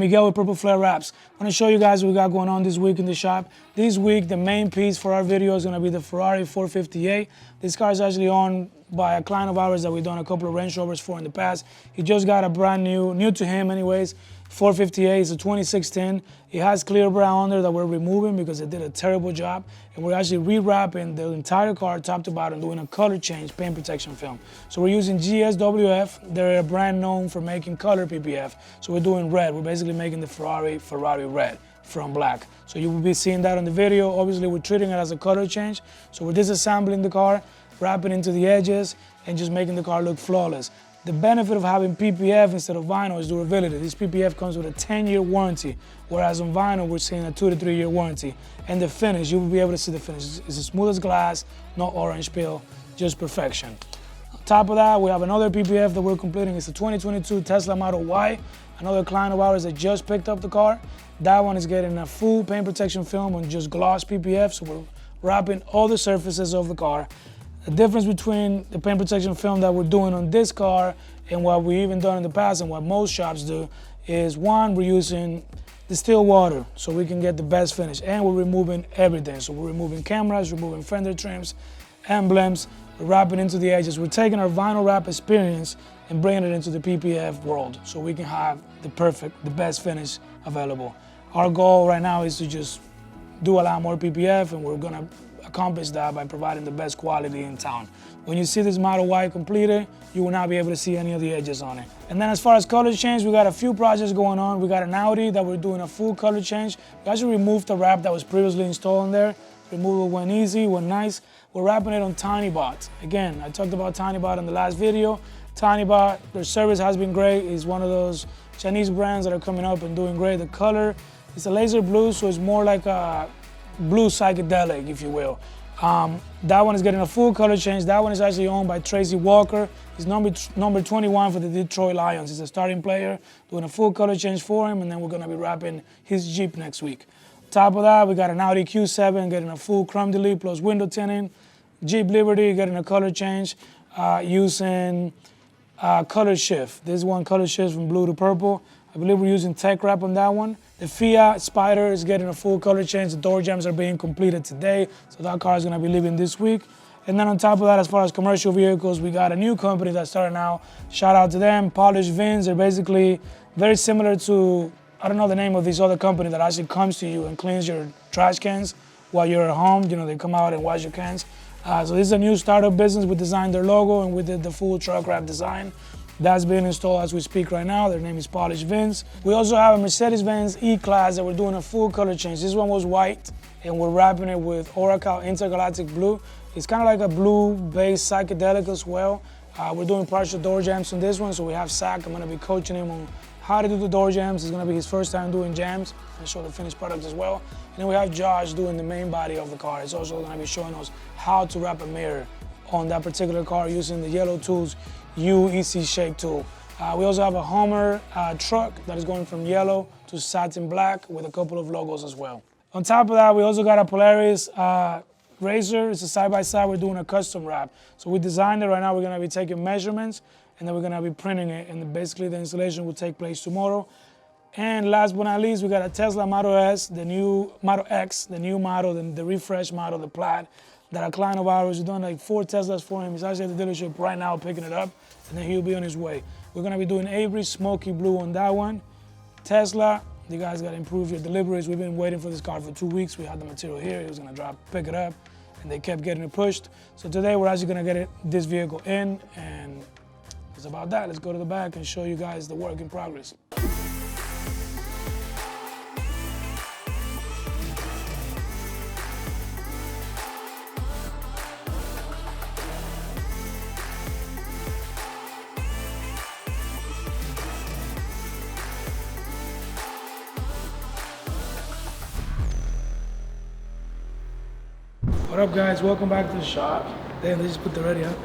Miguel with Purple Flare Wraps. I'm going to show you guys what we got going on this week in the shop. This week, the main piece for our video is going to be the Ferrari 458. This car is actually owned by a client of ours that we've done a couple of Range Rovers for in the past. He just got a brand new to him anyways, 458. It's a 2016. It has clear brown under that we're removing because it did a terrible job. And we're actually rewrapping the entire car top to bottom, doing a color change paint protection film. So we're using GSWF. They're a brand known for making color PPF. So we're doing red. We're basically making the Ferrari red from black. So you will be seeing that on the video. Obviously, we're treating it as a color change. So we're disassembling the car, wrapping into the edges, and just making the car look flawless. The benefit of having PPF instead of vinyl is durability. This PPF comes with a 10-year warranty, whereas on vinyl, we're seeing a 2 to 3 year warranty. And the finish, you will be able to see the finish. It's as smooth as glass, no orange peel, just perfection. On top of that, we have another PPF that we're completing. It's a 2022 Tesla Model Y. Another client of ours that just picked up the car. That one is getting a full paint protection film on just gloss PPF, so we're wrapping all the surfaces of the car. The difference between the paint protection film that we're doing on this car and what we've even done in the past and what most shops do is, one, we're using distilled water so we can get the best finish, and we're removing everything. So we're removing cameras, removing fender trims, emblems, we're wrapping into the edges. We're taking our vinyl wrap experience and bringing it into the PPF world so we can have the best finish available. Our goal right now is to just do a lot more PPF, and we're gonna accomplish that by providing the best quality in town. When you see this Model Y completed, you will not be able to see any of the edges on it. And then as far as color change, we got a few projects going on. We got an Audi that we're doing a full color change. We actually removed the wrap that was previously installed in there. Removal went easy, went nice. We're wrapping it on TinyBot. Again, I talked about TinyBot in the last video. TinyBot, their service has been great. It's one of those Chinese brands that are coming up and doing great. The color, it's a laser blue, so it's more like a blue psychedelic, if you will. That one is getting a full color change. That one is actually owned by Tracy Walker. He's number 21 for the Detroit Lions. He's a starting player, doing a full color change for him, and then we're gonna be wrapping his Jeep next week. On top of that, we got an Audi Q7 getting a full chrome delete plus window tinting. Jeep Liberty getting a color change using color shift. This one color shifts from blue to purple. I believe we're using tech wrap on that one. The Fiat Spider is getting a full color change. The door jambs are being completed today, so that car is gonna be leaving this week. And then on top of that, as far as commercial vehicles, we got a new company that's starting out. Shout out to them, Polished Vins. They're basically very similar to, I don't know the name of this other company that actually comes to you and cleans your trash cans while you're at home. You know, they come out and wash your cans. So this is a new startup business. We designed their logo and we did the full truck wrap design. That's being installed as we speak right now. Their name is Polished Vins. We also have a Mercedes-Benz E-Class that we're doing a full color change. This one was white, and we're wrapping it with Oracle Intergalactic Blue. It's kind of like a blue-based psychedelic as well. We're doing partial door jams on this one, so we have Zach. I'm gonna be coaching him on how to do the door jams. It's gonna be his first time doing jams. I'll show the finished product as well. And then we have Josh doing the main body of the car. He's also gonna be showing us how to wrap a mirror on that particular car using the Yellow Tools UEC Shape tool. We also have a Hummer truck that is going from yellow to satin black with a couple of logos as well. On top of that, we also got a Polaris Razor. It's a side-by-side. We're doing a custom wrap. So we designed it right now. We're gonna be taking measurements and then we're gonna be printing it, and basically the installation will take place tomorrow. And last but not least, we got a Tesla Model S, the new Model X, the new model, the refresh model, the Plaid, that a client of ours, we've done like 4 Teslas for him. He's actually at the dealership right now picking it up, and then he'll be on his way. We're gonna be doing Avery Smoky Blue on that one. Tesla, you guys gotta improve your deliveries. We've been waiting for this car for 2 weeks. We had the material here, he was gonna pick it up, and they kept getting it pushed. So today we're actually gonna get this vehicle in, and it's about that. Let's go to the back and show you guys the work in progress. What up, guys? Welcome back to the shop. Damn, they just put the ready up.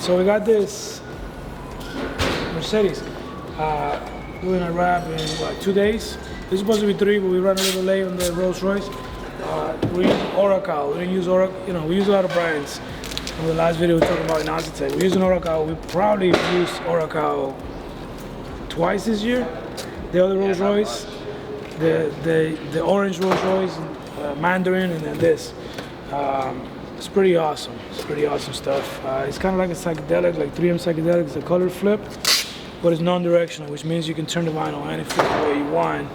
So we got this Mercedes doing a wrap in what, 2 days? This is supposed to be 3, but we ran a little late on the Rolls Royce. We use Oracle. We didn't use Oracle. You know, we use a lot of brands. In the last video we talked about Inocitec. We're using Oracle. We probably used Oracle twice this year. the other Rolls Royce, the orange Rolls Royce, Mandarin, and then this. It's pretty awesome. It's pretty awesome stuff. It's kind of like a psychedelic, like 3M psychedelic. It's a color flip, but it's non-directional, which means you can turn the vinyl any flip the way you want.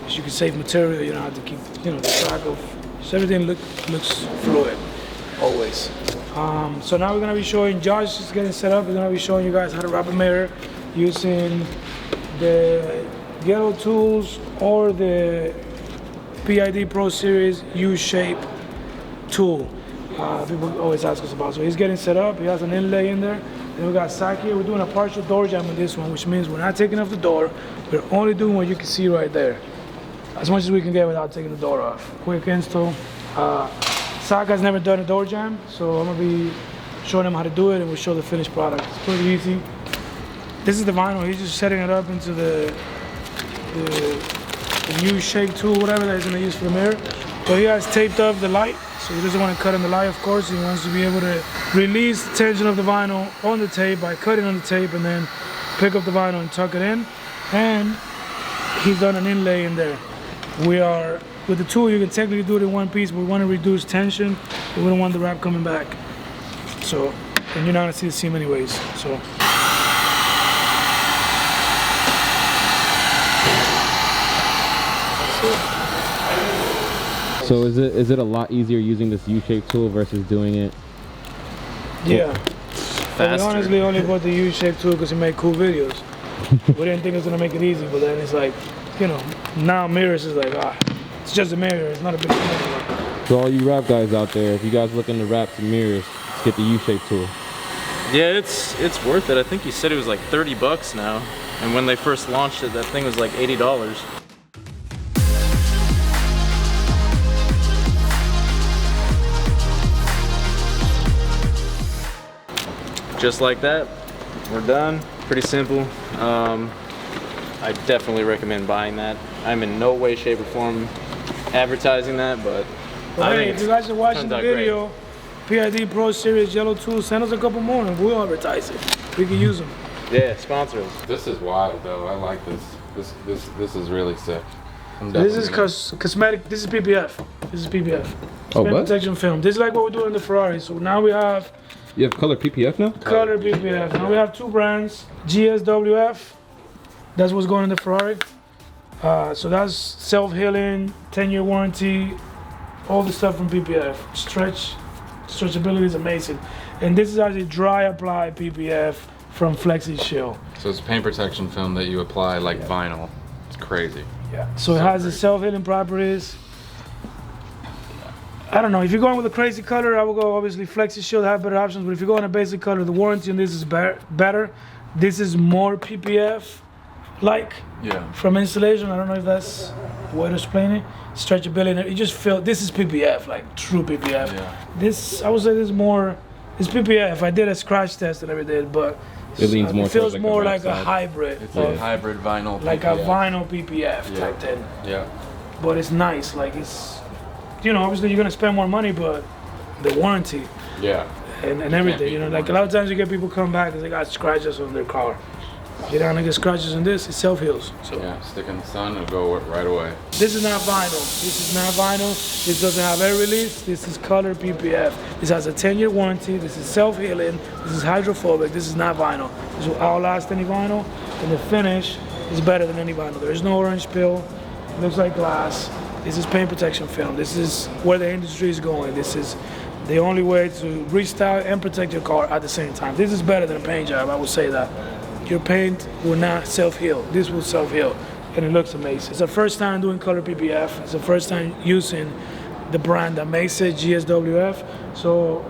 You can save material. You don't have to keep, the track of. So everything looks fluid, always. So now we're gonna be showing. Josh is getting set up. We're gonna be showing you guys how to wrap a mirror using the Yellow Tools or the PID Pro Series U-shape tool. People always ask us about. So he's getting set up. He has an inlay in there. Then we got Sack here. We're doing a partial door jam on this one, which means we're not taking off the door. We're only doing what you can see right there, as much as we can get without taking the door off. Quick install. Sack has never done a door jam, so I'm gonna be showing him how to do it, and we'll show the finished product. It's pretty easy. This is the vinyl. He's just setting it up into the U-shape tool, whatever that he's gonna use for the mirror. So he has taped up the light, so he doesn't want to cut in the light, of course. He wants to be able to release the tension of the vinyl on the tape by cutting on the tape and then pick up the vinyl and tuck it in. And he's done an inlay in there. With the tool, you can technically do it in one piece, but we want to reduce tension. We don't want the wrap coming back. So, and you're not gonna see the seam anyways. So. So is it a lot easier using this U-shaped tool versus doing it? Yeah. We honestly only bought the U-shaped tool because it made cool videos. We didn't think it was gonna make it easy, but then it's like, now mirrors is like, it's just a mirror. It's not a big deal anymore. So all you wrap guys out there, if you guys looking to wrap some mirrors, get the U-shaped tool. Yeah, it's worth it. I think he said it was like 30 bucks now, and when they first launched it, that thing was like $80. Just like that, we're done. Pretty simple. I definitely recommend buying that. I'm in no way, shape, or form advertising that, but hey, if you guys are watching the video, PID Pro Series Yellow Tool, send us a couple more and we'll advertise it. We can use them. Yeah, sponsor us. This is wild though. I like this. This is really sick. This is cosmetic. This is PPF. This is PPF. Oh, what? Protection film. This is like what we're doing in the Ferrari. So now we have. You have color PPF now? Color PPF. Now we have two brands. GSWF. That's what's going in the Ferrari. So that's self-healing, 10-year warranty, all the stuff from PPF. Stretchability is amazing. And this is actually dry apply PPF from Flexishield. So it's paint protection film that you apply like vinyl. It's crazy. Yeah. So it has the self-healing properties. I don't know, if you're going with a crazy color, I would go obviously Flexishield, have better options, but if you go in a basic color, the warranty on this is better. This is more PPF like from installation. I don't know if that's the way to explain it. Stretchability, you just feel this is PPF, like true PPF. Yeah. This, I would say this is more, it's PPF. I did a scratch test and everything, but it leans more. It feels like more like a hybrid. It's a hybrid vinyl. Like PPF. A vinyl PPF type thing. Yeah. But it's nice, like it's, obviously you're gonna spend more money, but the warranty. Yeah. And everything, like a lot of times you get people come back and they got scratches on their car. You're not gonna get scratches on this, it self-heals. So yeah, stick in the sun, it'll go right away. This is not vinyl. This is not vinyl. This doesn't have air release. This is color PPF. This has a 10-year warranty. This is self-healing. This is hydrophobic. This is not vinyl. This will outlast any vinyl. And the finish is better than any vinyl. There is no orange peel. It looks like glass. This is paint protection film. This is where the industry is going. This is the only way to restyle and protect your car at the same time. This is better than a paint job, I would say that. Your paint will not self-heal. This will self-heal, and it looks amazing. It's the first time doing color PPF. It's the first time using the brand that makes it, GSWF. So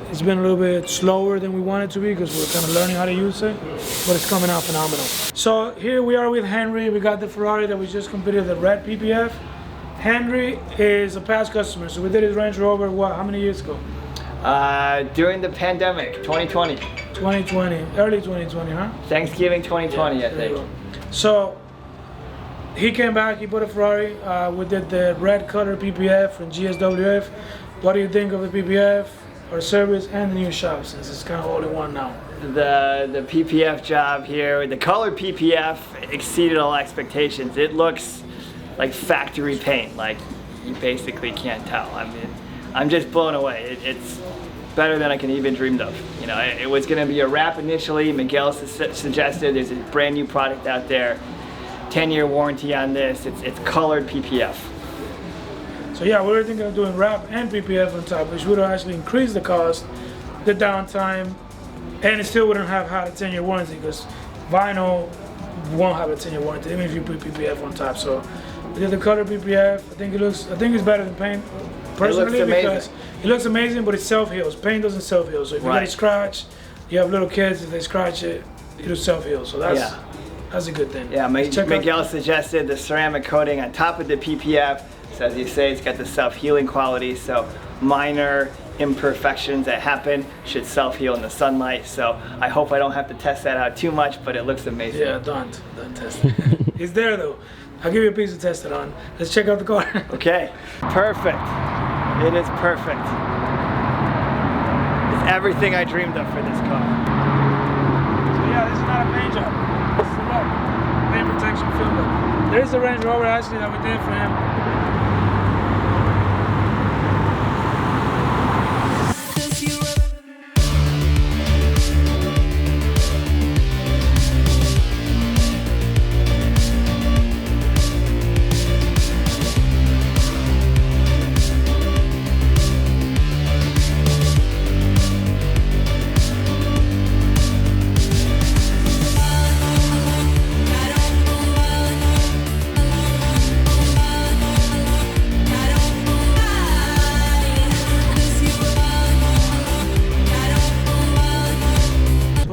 it's been a little bit slower than we wanted to be because we're kind of learning how to use it, but it's coming out phenomenal. So here we are with Henry. We got the Ferrari that we just completed, the red PPF. Henry is a past customer, so we did his Range Rover, how many years ago? During the pandemic, 2020. 2020, early 2020, huh? Thanksgiving 2020, I think. So he came back, he bought a Ferrari. We did the red color PPF from GSWF. What do you think of the PPF, our service, and the new shop, since it's kind of all in one now? the PPF job here, the color PPF exceeded all expectations. It looks like factory paint, like you basically can't tell. I mean, I'm just blown away. It's better than I can even dreamed of. You know, it was gonna be a wrap initially. Miguel suggested there's a brand new product out there, 10-year warranty on this. It's colored PPF. So yeah, we were thinking of doing wrap and PPF on top, which would actually increase the cost, the downtime, and it still wouldn't have had a 10-year warranty because vinyl won't have a 10-year warranty even if you put PPF on top. So we did the color PPF. I think it's better than paint personally because it looks amazing, but it self-heals. Paint doesn't self-heal. So if you get a scratch, you have little kids, if they scratch it, it'll self-heal. So that's a good thing. Yeah, Miguel suggested the ceramic coating on top of the PPF. So as you say, it's got the self-healing quality. So minor imperfections that happen should self-heal in the sunlight. So I hope I don't have to test that out too much, but it looks amazing. Yeah, don't test it. It's there though. I'll give you a piece to test it on. Let's check out the car. Okay, perfect. It is perfect. It's everything I dreamed of for this car. So yeah, this is not a paint job. This is a look. Paint protection film look. There is a Range Rover actually that we did for him.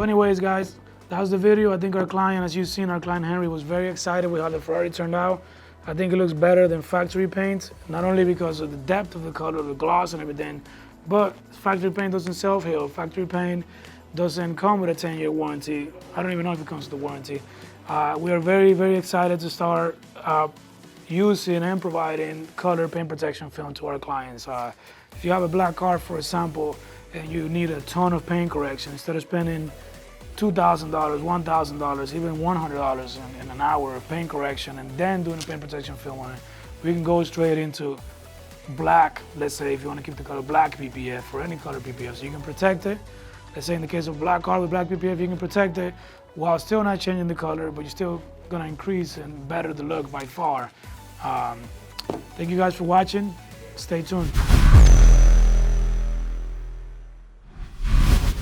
Anyways, guys, that was the video. I think our client, as you've seen, our client Henry was very excited with how the Ferrari turned out. I think it looks better than factory paint, not only because of the depth of the color, the gloss and everything, but factory paint doesn't self-heal. Factory paint doesn't come with a 10-year warranty. I don't even know if it comes with a warranty. We are very, very excited to start using and providing color paint protection film to our clients. If you have a black car, for example, and you need a ton of paint correction, instead of spending $2,000, $1,000, even $100 in an hour of paint correction and then doing a paint protection film on it, we can go straight into black, let's say if you want to keep the color black PPF or any color PPF, so you can protect it. Let's say in the case of black car with black PPF, you can protect it while still not changing the color, but you're still gonna increase and better the look by far. Thank you guys for watching. Stay tuned.